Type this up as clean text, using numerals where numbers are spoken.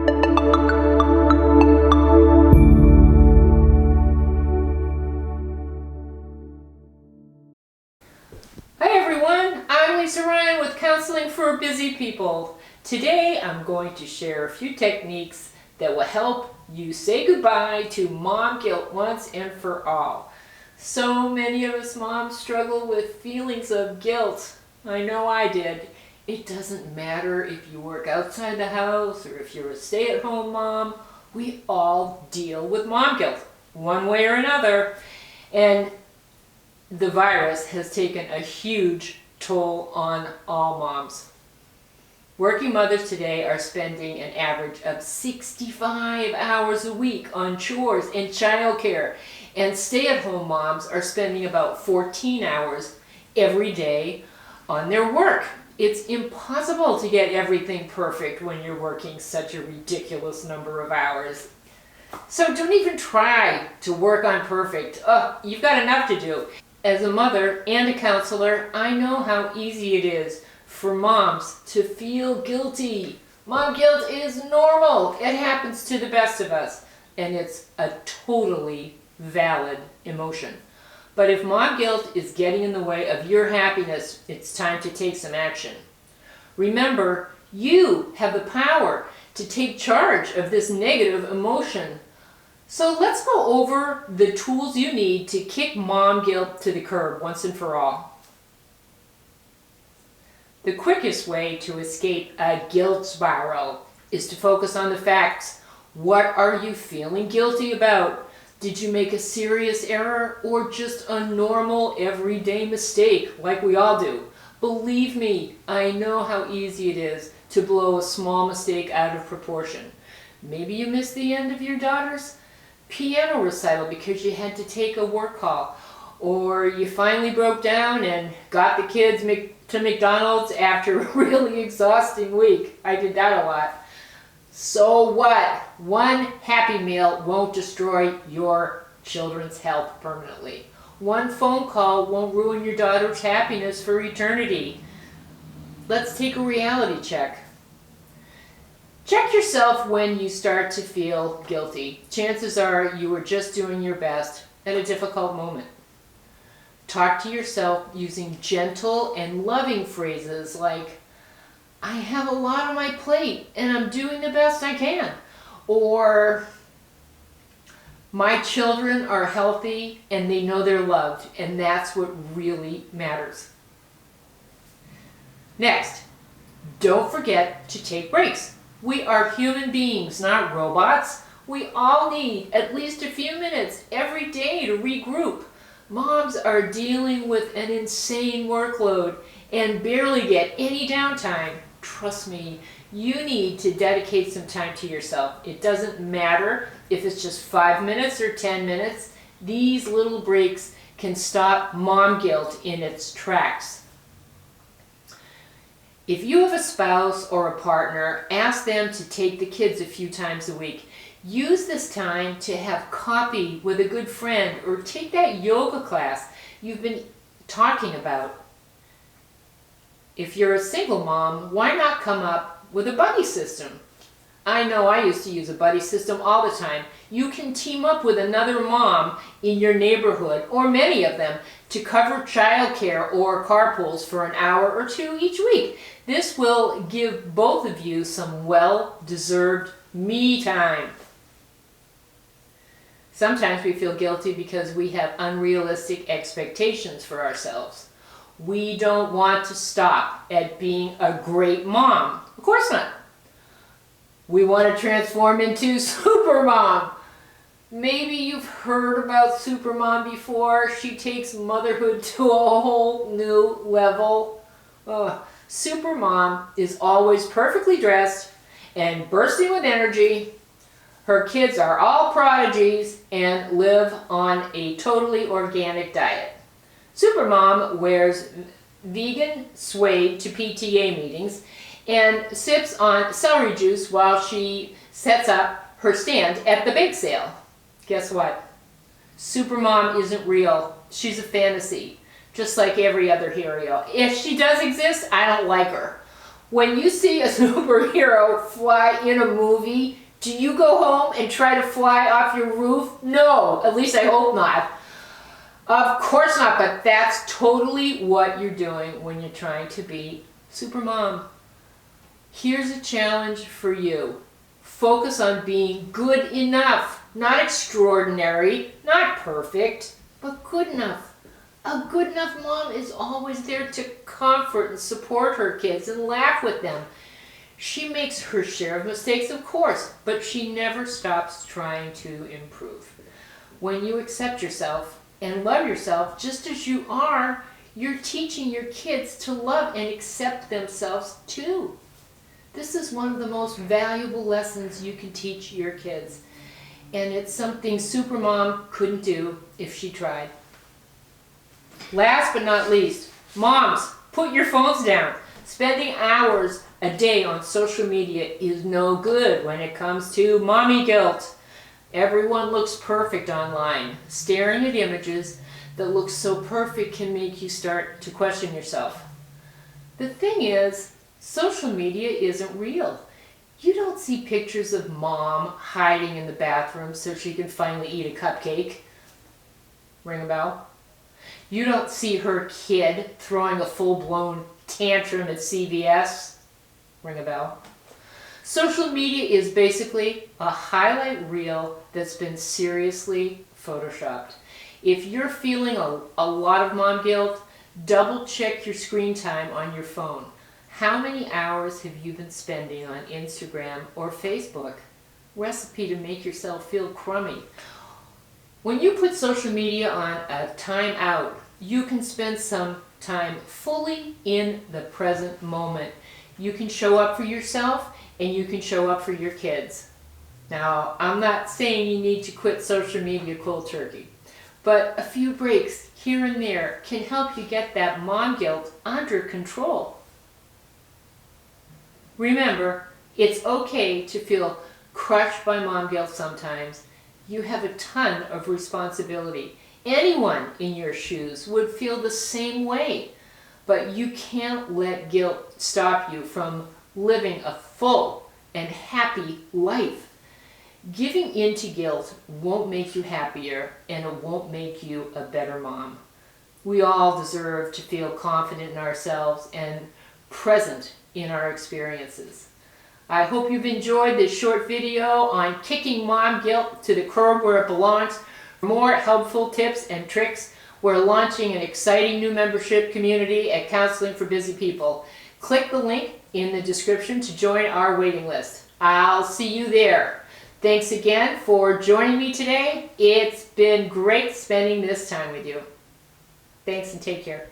Hi everyone, I'm Lisa Ryan with Counseling for Busy People. Today I'm going to share a few techniques that will help you say goodbye to mom guilt once and for all. So many of us moms struggle with feelings of guilt. I know I did. It doesn't matter if you work outside the house or if you're a stay-at-home mom. We all deal with mom guilt, one way or another. And the virus has taken a huge toll on all moms. Working mothers today are spending an average of 65 hours a week on chores and childcare, and stay-at-home moms are spending about 14 hours every day on their work. It's impossible to get everything perfect when you're working such a ridiculous number of hours. So don't even try to work on perfect. You've got enough to do. As a mother and a counselor, I know how easy it is for moms to feel guilty. Mom guilt is normal. It happens to the best of us, and it's a totally valid emotion. But if mom guilt is getting in the way of your happiness, it's time to take some action. Remember, you have the power to take charge of this negative emotion. So let's go over the tools you need to kick mom guilt to the curb once and for all. The quickest way to escape a guilt spiral is to focus on the facts. What are you feeling guilty about? Did you make a serious error or just a normal everyday mistake like we all do? Believe me, I know how easy it is to blow a small mistake out of proportion. Maybe you missed the end of your daughter's piano recital because you had to take a work call, or you finally broke down and got the kids to McDonald's after a really exhausting week. I did that a lot. So what? One Happy Meal won't destroy your children's health permanently. One phone call won't ruin your daughter's happiness for eternity. Let's take a reality check. Check yourself when you start to feel guilty. Chances are you were just doing your best at a difficult moment. Talk to yourself using gentle and loving phrases like, I have a lot on my plate and I'm doing the best I can. Or, my children are healthy and they know they're loved, and that's what really matters. Next, don't forget to take breaks. We are human beings, not robots. We all need at least a few minutes every day to regroup. Moms are dealing with an insane workload and barely get any downtime. Trust me, you need to dedicate some time to yourself. It doesn't matter if it's just 5 minutes or 10 minutes. These little breaks can stop mom guilt in its tracks. If you have a spouse or a partner, ask them to take the kids a few times a week. Use this time to have coffee with a good friend or take that yoga class you've been talking about. If you're a single mom, why not come up with a buddy system? I know I used to use a buddy system all the time. You can team up with another mom in your neighborhood, or many of them, to cover childcare or carpools for an hour or two each week. This will give both of you some well-deserved me time. Sometimes we feel guilty because we have unrealistic expectations for ourselves. We don't want to stop at being a great mom. Of course not. We want to transform into Supermom. Maybe you've heard about Supermom before. She takes motherhood to a whole new level. Supermom is always perfectly dressed and bursting with energy. Her kids are all prodigies and live on a totally organic diet. Supermom wears vegan suede to PTA meetings and sips on celery juice while she sets up her stand at the bake sale. Guess what? Supermom isn't real. She's a fantasy, just like every other hero. If she does exist, I don't like her. When you see a superhero fly in a movie, do you go home and try to fly off your roof? No, at least I hope not. Of course not, but that's totally what you're doing when you're trying to be Supermom. Here's a challenge for you. Focus on being good enough. Not extraordinary, not perfect, but good enough. A good enough mom is always there to comfort and support her kids and laugh with them. She makes her share of mistakes, of course, but she never stops trying to improve. When you accept yourself and love yourself just as you are, you're teaching your kids to love and accept themselves too. This is one of the most valuable lessons you can teach your kids. And it's something Supermom couldn't do if she tried. Last but not least, moms, put your phones down. Spending hours a day on social media is no good when it comes to mommy guilt. Everyone looks perfect online. Staring at images that look so perfect can make you start to question yourself. The thing is, social media isn't real. You don't see pictures of mom hiding in the bathroom so she can finally eat a cupcake. Ring a bell? You don't see her kid throwing a full-blown tantrum at CVS. Ring a bell? Social media is basically a highlight reel that's been seriously photoshopped. If you're feeling a lot of mom guilt, double check your screen time on your phone. How many hours have you been spending on Instagram or Facebook? Recipe to make yourself feel crummy. When you put social media on a time out, you can spend some time fully in the present moment. You can show up for yourself and you can show up for your kids. Now, I'm not saying you need to quit social media cold turkey, but a few breaks here and there can help you get that mom guilt under control. Remember, it's okay to feel crushed by mom guilt sometimes. You have a ton of responsibility. Anyone in your shoes would feel the same way, but you can't let guilt stop you from living a full and happy life. Giving in to guilt won't make you happier, and it won't make you a better mom. We all deserve to feel confident in ourselves and present in our experiences. I hope you've enjoyed this short video on kicking mom guilt to the curb where it belongs. For more helpful tips and tricks, we're launching an exciting new membership community at Counseling for Busy People. Click the link in the description to join our waiting list. I'll see you there. Thanks again for joining me today. It's been great spending this time with you. Thanks and take care.